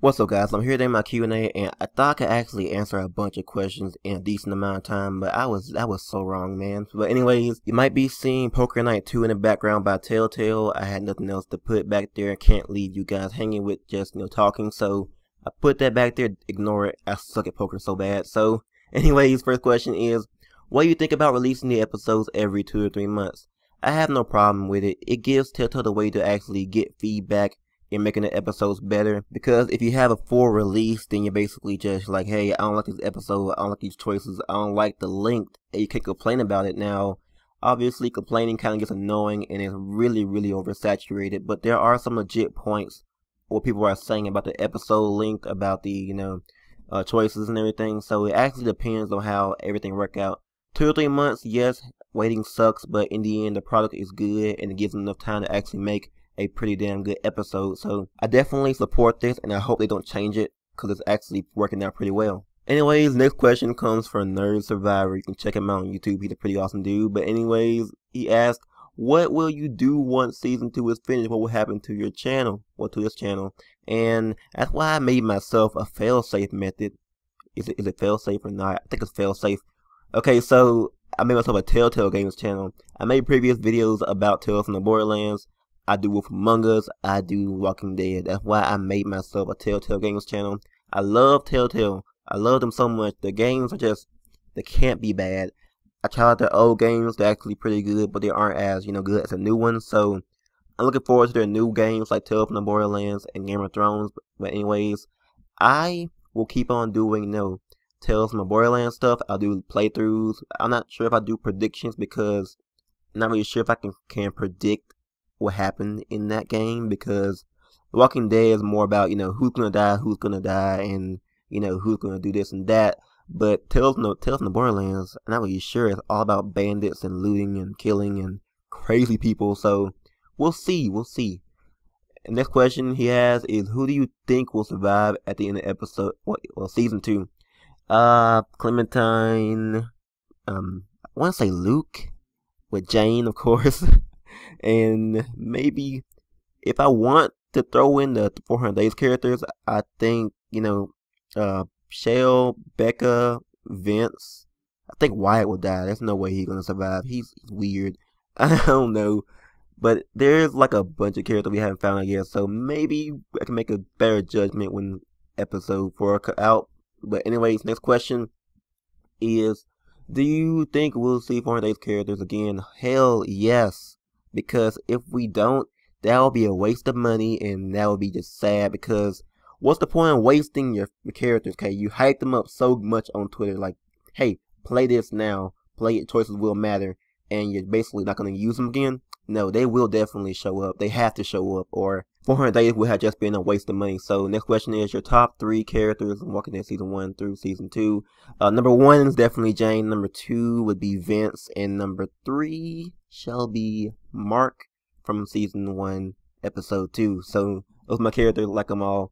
What's up, guys? I'm here doing my Q&A, and I thought I could actually answer a bunch of questions in a decent amount of time, but I was so wrong, man. But anyways, you might be seeing Poker Night 2 in the background by Telltale. I had nothing else to put back there. I can't leave you guys hanging with just, talking, so I put that back there. Ignore it. I suck at poker so bad. So, anyways, first question is, what do you think about releasing the episodes every 2 or 3 months? I have no problem with it. It gives Telltale the way to actually get feedback in making the episodes better, because if you have a full release, then you're basically just like, hey, I don't like this episode, I don't like these choices, I don't like the length, and you can complain about it. Now, obviously complaining kind of gets annoying and it's really oversaturated, but there are some legit points what people are saying about the episode length, about the choices and everything. So it actually depends on how everything work out. 2 or 3 months, yes, waiting sucks, but in the end the product is good and it gives them enough time to actually make a pretty damn good episode. So I definitely support this, and I hope they don't change it, because it's actually working out pretty well. Anyways, next question comes from Nerd Survivor. You can check him out on YouTube. He's a pretty awesome dude. But anyways, he asked, what will you do once season 2 is finished? What will happen to your channel? Or to this channel? And that's why I made myself a fail-safe method. Is it fail-safe or not? I think it's fail-safe. Okay, so I made myself a Telltale Games channel. I made previous videos about Tales from the Borderlands. I do Wolf Among Us, I do Walking Dead. That's why I made myself a Telltale Games channel. I love Telltale. I love them so much. The games are just, they can't be bad. I tried out their old games, they're actually pretty good, but they aren't as, good as the new ones. So I'm looking forward to their new games like Tales from the Borderlands and Game of Thrones. But anyways, I will keep on doing, Tales from the Borderlands stuff. I'll do playthroughs. I'm not sure if I do predictions, because I'm not really sure if I can predict what happened in that game, because Walking Dead is more about who's gonna die, and who's gonna do this and that. But Tales from the Borderlands, I'm not really sure. It's all about bandits and looting and killing and crazy people. So we'll see. And next question he has is, who do you think will survive at the end of the episode? Well, season 2. Clementine. I want to say Luke with Jane, of course. And maybe if I want to throw in the 400 Days characters, I think, Shell, Becca, Vince. I think Wyatt will die. There's no way he's going to survive. He's weird. I don't know. But there's like a bunch of characters we haven't found out yet. So maybe I can make a better judgment when episode 4 comes out. But anyways, next question is, do you think we'll see 400 Days characters again? Hell yes. Because if we don't, that will be a waste of money, and that will be just sad, because what's the point of wasting your characters? Okay, you hype them up so much on Twitter, like, hey, play this now, play it, choices will matter, and you're basically not going to use them again? No, they will definitely show up. They have to show up, or 400 Days would have just been a waste of money. So next question is your top 3 characters in Walking Dead season 1 through season 2. Number 1 is definitely Jane. Number 2 would be Vince, and number 3 shall be Mark from season 1 episode 2. So those are my characters, like them all.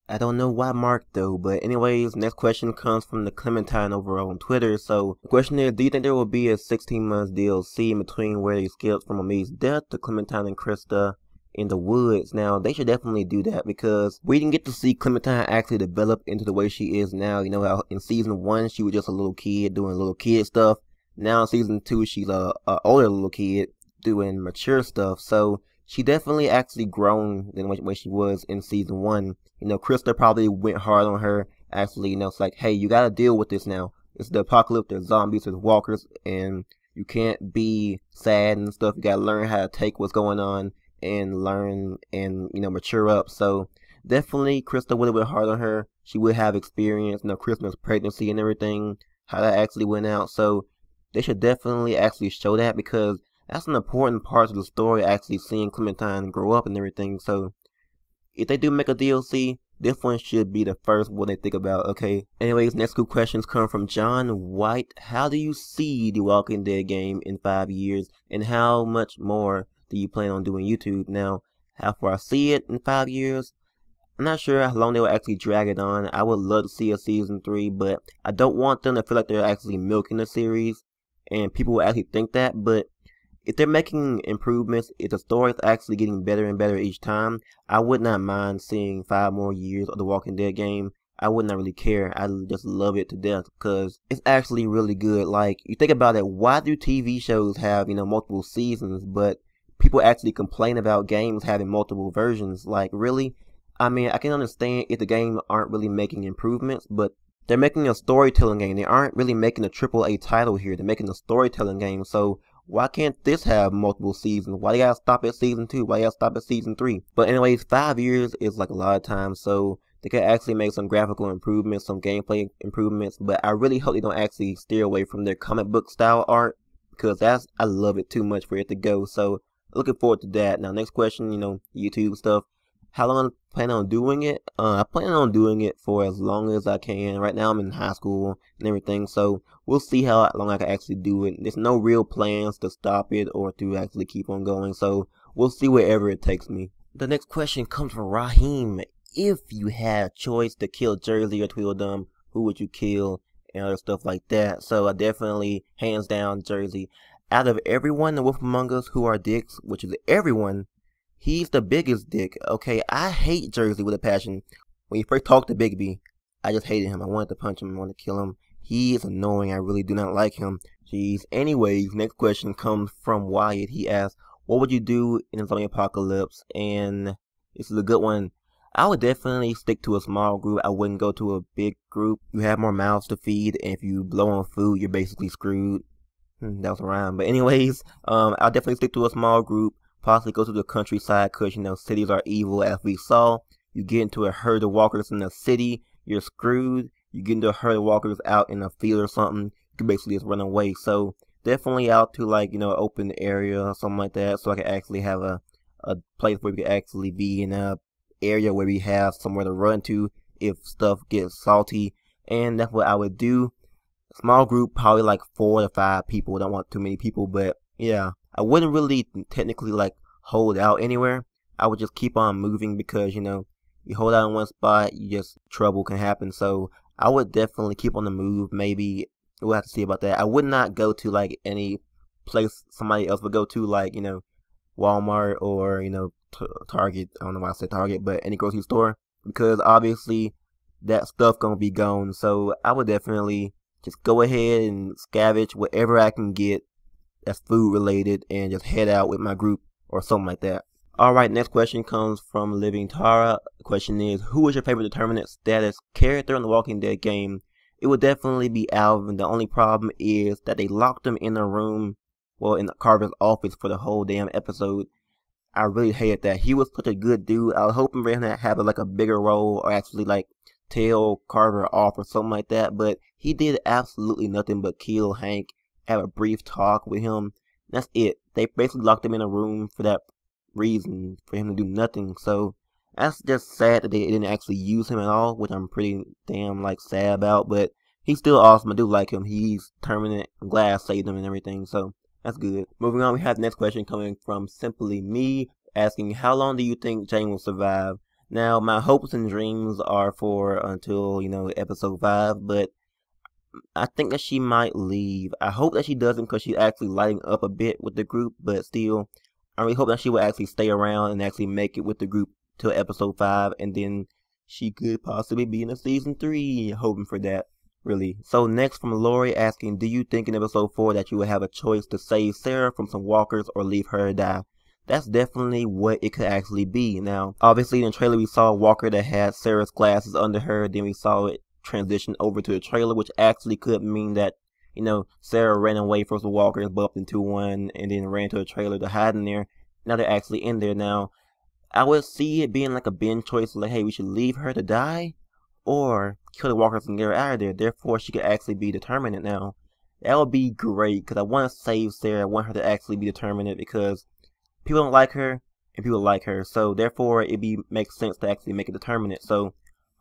I don't know why Mark though, but anyways, next question comes from the Clementine over on Twitter. So the question is, do you think there will be a 16 months DLC in between where they skipped from Amy's death to Clementine and Christa in the woods? Now, they should definitely do that, because we didn't get to see Clementine actually develop into the way she is now. In season 1 she was just a little kid doing little kid stuff. Now in season 2 she's a older little kid doing mature stuff. So she definitely actually grown than what she was in season 1. Christa probably went hard on her. Actually, it's like, hey, you gotta deal with this now. It's the apocalypse, there's zombies, there's walkers, and you can't be sad and stuff. You gotta learn how to take what's going on and learn and, mature up. So definitely Christa would have went hard on her. She would have experience, Christmas pregnancy and everything, how that actually went out. So they should definitely actually show that, because that's an important part of the story, actually seeing Clementine grow up and everything. So if they do make a DLC, this one should be the first one they think about, okay? Anyways, next 2 questions come from John White. How do you see the Walking Dead game in 5 years, and how much more do you plan on doing YouTube? Now, how far I see it in 5 years, I'm not sure how long they will actually drag it on. I would love to see a season 3, but I don't want them to feel like they're actually milking the series, and people will actually think that. But if they're making improvements, if the story is actually getting better and better each time, I would not mind seeing 5 more years of the Walking Dead game. I would not really care. I just love it to death because it's actually really good. Like, you think about it, why do TV shows have, multiple seasons, but people actually complain about games having multiple versions? Like, really? I mean, I can understand if the game aren't really making improvements, but they're making a storytelling game. They aren't really making a AAA title here. They're making a storytelling game. So why can't this have multiple seasons? Why they gotta stop at season 2? Why they gotta stop at season 3? But anyways, 5 years is like a lot of time, so they could actually make some graphical improvements, some gameplay improvements, but I really hope they don't actually steer away from their comic book style art, because I love it too much for it to go. So looking forward to that. Now, next question, YouTube stuff. How long I plan on doing it? I plan on doing it for as long as I can. Right now I'm in high school and everything, so we'll see how long I can actually do it. There's no real plans to stop it or to actually keep on going, so we'll see wherever it takes me. The next question comes from Raheem. If you had a choice to kill Jersey or Tweedledum, who would you kill? And other stuff like that. So I definitely, hands down, Jersey. Out of everyone in the Wolf Among Us who are dicks, which is everyone, he's the biggest dick. Okay, I hate Jersey with a passion. When he first talked to Bigby, I just hated him. I wanted to punch him. I wanted to kill him. He is annoying. I really do not like him. Jeez. Anyways, next question comes from Wyatt. He asks, what would you do in a zombie apocalypse? And this is a good one. I would definitely stick to a small group. I wouldn't go to a big group. You have more mouths to feed, and if you blow on food, you're basically screwed. That was a rhyme. But anyways, I'll definitely stick to a small group. Possibly go to the countryside, because, cities are evil, as we saw. You get into a herd of walkers in the city, you're screwed. You get into a herd of walkers out in a field or something, you can basically just run away. So definitely out to, like, open area or something like that, so I can actually have a place where we can actually be in a area where we have somewhere to run to if stuff gets salty. And that's what I would do. Small group, probably like 4 to 5 people. Don't want too many people, but yeah, I wouldn't really technically like hold out anywhere. I would just keep on moving, because you hold out in one spot, trouble can happen. So I would definitely keep on the move. Maybe we'll have to see about that. I would not go to like any place somebody else would go to, like Walmart or Target. I don't know why I said Target, but any grocery store, because obviously that stuff gonna be gone. So I would definitely just go ahead and scavenge whatever I can get that's food related and just head out with my group or something like that. Alright, next question comes from Living Tara. The question is, who is your favorite determinant status character in the Walking Dead game? It would definitely be Alvin. The only problem is that they locked him in a room, well, in Carver's office for the whole damn episode. I really hated that. He was such a good dude. I was hoping for him to have like a bigger role, or actually like tail Carver off or something like that, but he did absolutely nothing but kill Hank, have a brief talk with him. That's it. They basically locked him in a room for that reason, for him to do nothing. So that's just sad that they didn't actually use him at all, which I'm pretty damn like sad about. But he's still awesome. I do like him. He's determined. I'm glad I saved him and everything. So that's good. Moving on, we have the next question coming from Simply Me, asking, how long do you think Jane will survive? Now, my hopes and dreams are for until, episode 5, but I think that she might leave. I hope that she doesn't, because she's actually lighting up a bit with the group, but still, I really hope that she will actually stay around and actually make it with the group till episode 5, and then she could possibly be in a season 3, hoping for that. Really. So next from Lori, asking, do you think in episode 4 that you will have a choice to save Sarah from some walkers or leave her to die? That's definitely what it could actually be. Now, obviously in the trailer we saw a walker that had Sarah's glasses under her, then we saw it transition over to the trailer, which actually could mean that, Sarah ran away from the walkers, bumped into one, and then ran to a trailer to hide in there. Now they're actually in there. Now, I would see it being like a Ben choice, like, hey, we should leave her to die, or kill the walkers and get her out of there. Therefore, she could actually be determinate now. That would be great, because I want to save Sarah. I want her to actually be determinate, because people don't like her, and people like her. So, therefore, makes sense to actually make it determinate. So,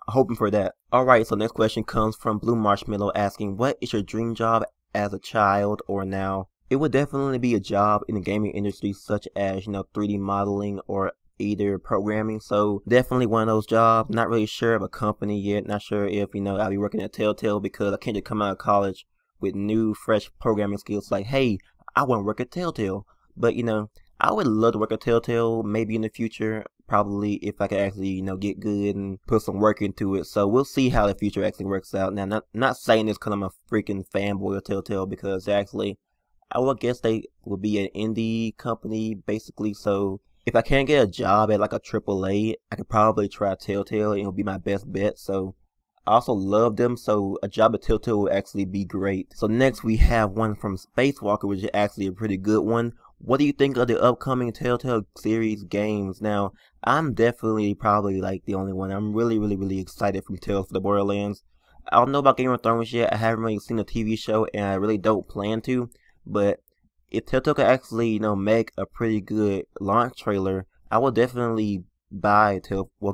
I'm hoping for that. Alright, so next question comes from Blue Marshmallow, asking, what is your dream job as a child or now? It would definitely be a job in the gaming industry, such as, 3D modeling or either programming. So definitely one of those jobs. Not really sure of a company yet. Not sure if I'll be working at Telltale, because I can't just come out of college with new fresh programming skills like, hey, I want to work at Telltale. But you know, I would love to work at Telltale maybe in the future. Probably if I could actually, you know, get good and put some work into it. So we'll see how the future actually works out. Now, not saying this because I'm a freaking fanboy of Telltale, because actually, I would guess they would be an indie company basically. So if I can't get a job at like a AAA, I could probably try Telltale and it'll be my best bet. So I also love them, so a job at Telltale would actually be great. So next we have one from Spacewalker, which is actually a pretty good one. What do you think of the upcoming Telltale series games? Now, I'm definitely probably like the only one. I'm really excited from Tales for the Borderlands. I don't know about Game of Thrones yet. I haven't really seen the TV show, and I really don't plan to. But if Telltale could actually, you know, make a pretty good launch trailer, I will definitely buy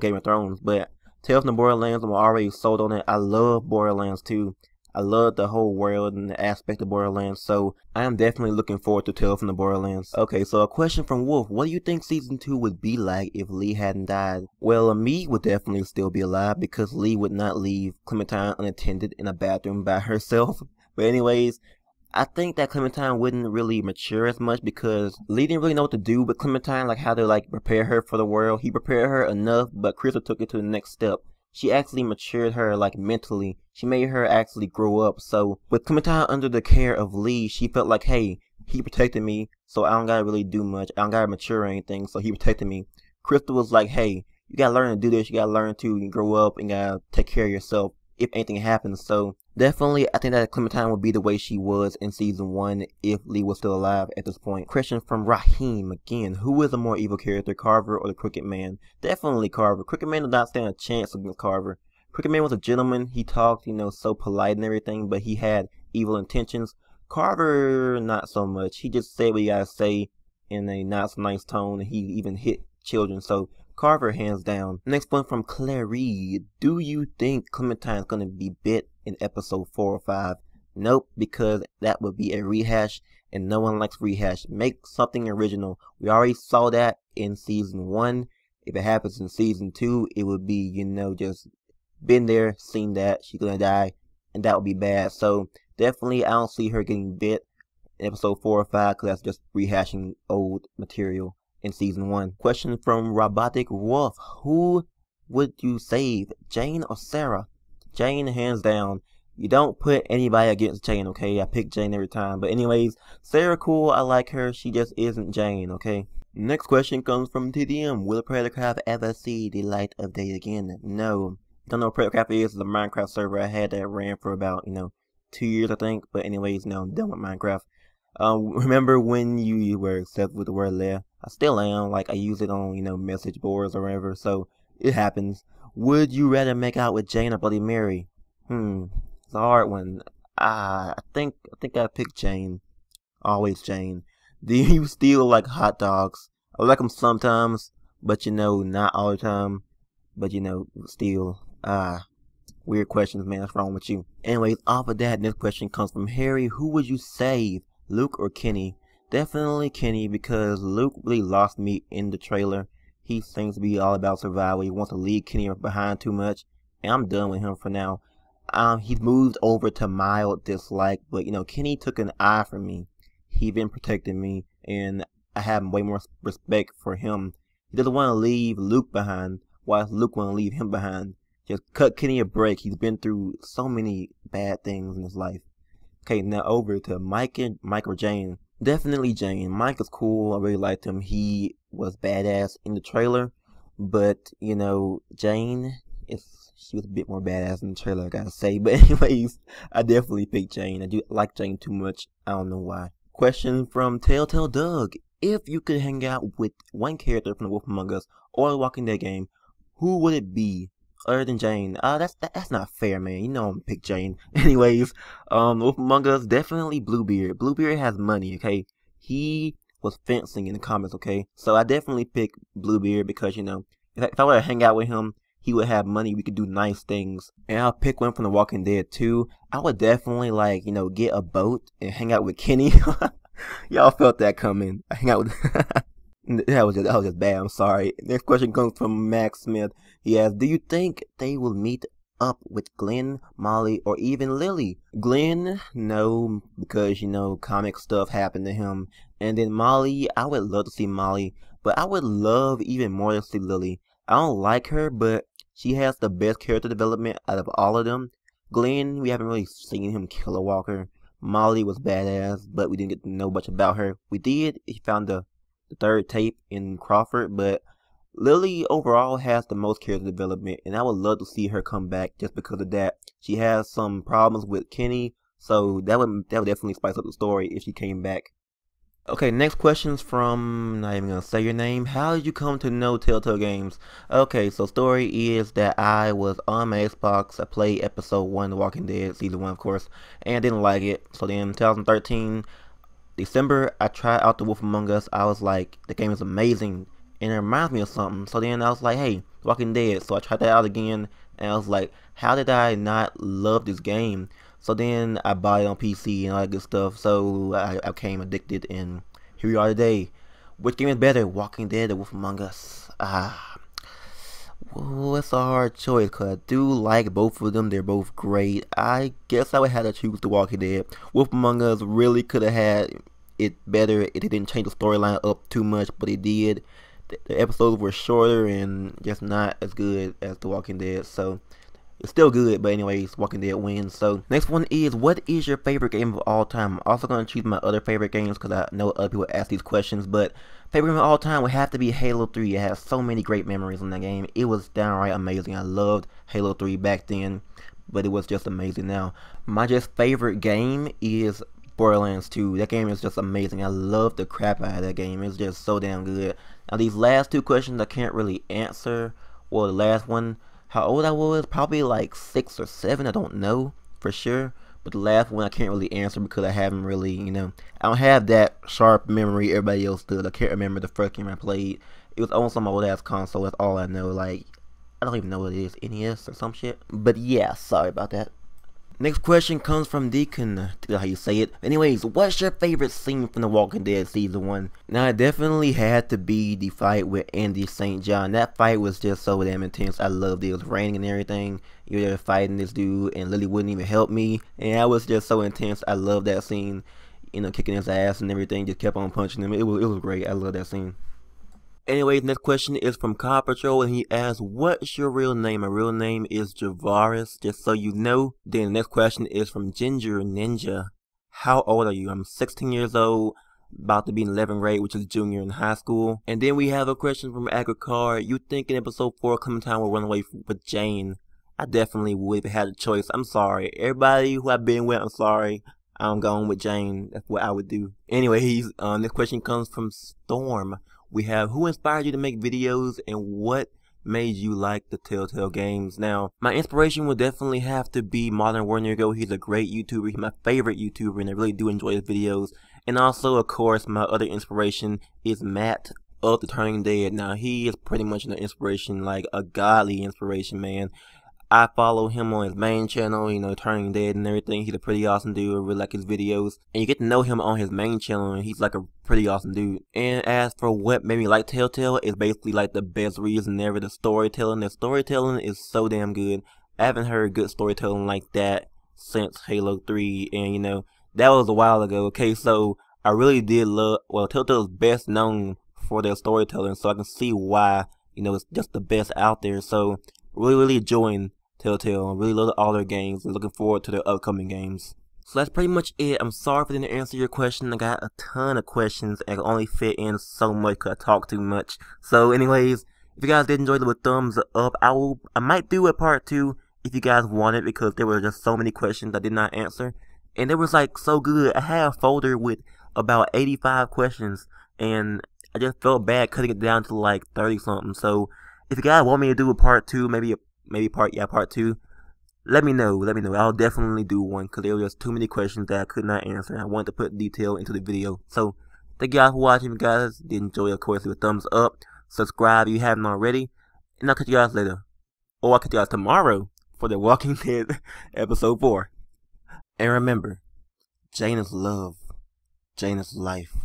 Game of Thrones. But Tales from the Borderlands, I'm already sold on it. I love Borderlands too. I love the whole world and the aspect of Borderlands, so I am definitely looking forward to Tales from the Borderlands. Okay, so a question from Wolf. What do you think Season 2 would be like if Lee hadn't died? Well, me would definitely still be alive because Lee would not leave Clementine unattended in a bathroom by herself. But anyways, I think that Clementine wouldn't really mature as much because Lee didn't really know what to do with Clementine, like how to like prepare her for the world. He prepared her enough, but Christa took it to the next step. She actually matured her like mentally. She made her actually grow up. So with Clementine under the care of Lee, she felt like, hey, he protected me, so I don't gotta really do much. I don't gotta mature or anything, so he protected me. Christa was like, hey, you gotta learn to do this. You gotta learn to grow up and gotta take care of yourself if anything happens. So definitely, I think that Clementine would be the way she was in Season 1 if Lee was still alive at this point. Question from Raheem again. Who is a more evil character, Carver or the Crooked Man? Definitely Carver. Crooked Man did not stand a chance against Carver. Crooked Man was a gentleman. He talked, you know, so polite and everything, but he had evil intentions. Carver, not so much. He just said what he gotta say in a not so nice tone, and he even hit children. So Carver, hands down. Next one from Clary. Do you think Clementine's gonna be bit in episode 4 or 5? Nope, because that would be a rehash, and no one likes rehash. Make something original. We already saw that in Season 1. If it happens in Season 2, it would be, you know, just been there, seen that, she's gonna die, and that would be bad. So definitely, I don't see her getting bit in episode 4 or 5, because that's just rehashing old material in Season 1. Question from Robotic Wolf. Who would you save, Jane or Sarah? Jane, hands down. You don't put anybody against Jane, okay? I pick Jane every time. But anyways, Sarah cool, I like her. She just isn't Jane, okay? Next question comes from TDM. Will Predatorcraft ever see the light of day again? No. Don't know what Predatorcraft is. It's a Minecraft server I had that ran for about, 2 years, I think. But anyways, now I'm done with Minecraft. Remember when you were obsessed with the word lair? I still am. Like, I use it on, message boards or whatever. So, it happens. Would you rather make out with Jane or Bloody Mary? It's a hard one. I think I'd pick Jane. Always Jane. Do you still like hot dogs? I like them sometimes, but not all the time. But still, weird questions, man. What's wrong with you? Anyways, off of that, next question comes from Harry. Who would you save, Luke or Kenny? Definitely Kenny, because Luke really lost me in the trailer. He seems to be all about survival. He wants to leave Kenny behind too much, and I'm done with him for now. He's moved over to mild dislike, but Kenny took an eye for me. He been protecting me, and I have way more respect for him. He doesn't want to leave Luke behind, while Luke want to leave him behind. Just cut Kenny a break. He's been through so many bad things in his life. Okay, now over to Mike or Jane. Definitely Jane. Mike is cool. I really liked him. He was badass in the trailer, but Jane, she was a bit more badass in the trailer, I gotta say. But anyways, I definitely picked Jane. I do like Jane too much. I don't know why. Question from Telltale Doug. If you could hang out with one character from The Wolf Among Us or the Walking Dead game, who would it be other than Jane? That's not fair, man. I'm gonna pick Jane. Anyways, Wolf Among Us, definitely Bluebeard. Bluebeard has money, okay? He was fencing in the comics, okay? So I definitely pick Bluebeard because, if I were to hang out with him, he would have money. We could do nice things. And I'll pick one from The Walking Dead too. I would definitely get a boat and hang out with Kenny. Y'all felt that coming. I hang out with that was just bad. I'm sorry. Next question comes from Max Smith. He asks, do you think they will meet up with Glenn, Molly, or even Lily? Glenn, no, because comic stuff happened to him And then Molly, I would love to see Molly, but I would love even more to see Lily. I don't like her, but she has the best character development out of all of them. Glenn, we haven't really seen him kill a walker. Molly was badass, but we didn't get to know much about her. We did, he found the third tape in Crawford, but Lily overall has the most character development, and I would love to see her come back just because of that. She has some problems with Kenny, so that would definitely spice up the story if she came back. Okay, next question's from, not even gonna say your name. How did you come to know Telltale Games? Okay, so story is that I was on my Xbox. I played episode 1 of The Walking Dead, season 1 of course, and didn't like it. So then 2013, December, I tried out The Wolf Among Us. I was like, the game is amazing, and it reminds me of something. So then I was like, hey, Walking Dead. So I tried that out again, and I was like, how did I not love this game? So then I bought it on PC and all that good stuff. So I became addicted, and here we are today. Which game is better, Walking Dead or Wolf Among Us? Well, it's a hard choice because I do like both of them. They're both great. I guess I would have to choose The Walking Dead. Wolf Among Us really could have had it better. It didn't change the storyline up too much, but it did. The episodes were shorter and just not as good as The Walking Dead. So it's still good, but anyways, Walking Dead wins. So next one is, what is your favorite game of all time? I'm also going to choose my other favorite games because I know other people ask these questions, but favorite game of all time would have to be Halo 3. It has so many great memories in that game. It was downright amazing. I loved Halo 3 back then, but it was just amazing now. My just favorite game is Borderlands 2. That game is just amazing. I love the crap out of that game. It's just so damn good. Now these last two questions I can't really answer. Well, the last one, how old I was, probably like 6 or 7, I don't know for sure. But the last one I can't really answer because I haven't really, I don't have that sharp memory everybody else does. I can't remember the first game I played. It was on some old ass console, that's all I know. Like, I don't even know what it is, NES or some shit. But yeah, sorry about that. Next question comes from Deacon Till, how you say it. Anyways, what's your favorite scene from The Walking Dead Season 1? Now, it definitely had to be the fight with Andy St. John. That fight was just so damn intense. I loved it. It was raining and everything. You're there fighting this dude, and Lily wouldn't even help me. And that was just so intense. I loved that scene. Kicking his ass and everything. Just kept on punching him. It was great. I love that scene. Anyways, next question is from Car Patrol, and he asks, what's your real name? My real name is Javaris, just so you know. Then the next question is from Ginger Ninja. How old are you? I'm 16 years old, about to be in 11th grade, which is junior in high school. And then we have a question from Agricar. You think in episode 4 Clementine will run away with Jane? I definitely would if I had a choice. I'm sorry. Everybody who I've been with, I'm sorry. I'm going with Jane. That's what I would do. Anyways, next question comes from Storm. We have, who inspired you to make videos and what made you like the Telltale games? Now, my inspiration would definitely have to be Modern Warrior Go. He's a great YouTuber. He's my favorite YouTuber, and I really do enjoy his videos. And also, of course, my other inspiration is Matt of the Turning Dead. Now, he is pretty much an inspiration, like a godly inspiration, man. I follow him on his main channel, Turning Dead and everything. He's a pretty awesome dude. I really like his videos. And you get to know him on his main channel, and he's like a pretty awesome dude. And as for what made me like Telltale, it's basically like the best reason ever, the storytelling. The storytelling is so damn good. I haven't heard good storytelling like that since Halo 3, and that was a while ago. Okay, so I really did love, Telltale is best known for their storytelling, so I can see why, it's just the best out there. So really enjoying Telltale. I really love all their games and looking forward to their upcoming games. So that's pretty much it. I'm sorry for didn't answer your question. I got a ton of questions and I can only fit in so much because I talk too much. So anyways, if you guys did enjoy, leave a thumbs up. I might do a part 2 if you guys want it, because there were just so many questions I did not answer. And it was like so good. I had a folder with about 85 questions and I just felt bad cutting it down to like 30 something. So if you guys want me to do a part 2, maybe part 2, let me know. I'll definitely do one because there were just too many questions that I could not answer, and I wanted to put detail into the video. So thank you guys for watching. If you guys did enjoy, of course, leave a thumbs up, subscribe if you haven't already, and I'll catch you guys later, or I'll catch you guys tomorrow for The Walking Dead episode 4. And remember, Jane is love, Jane is life.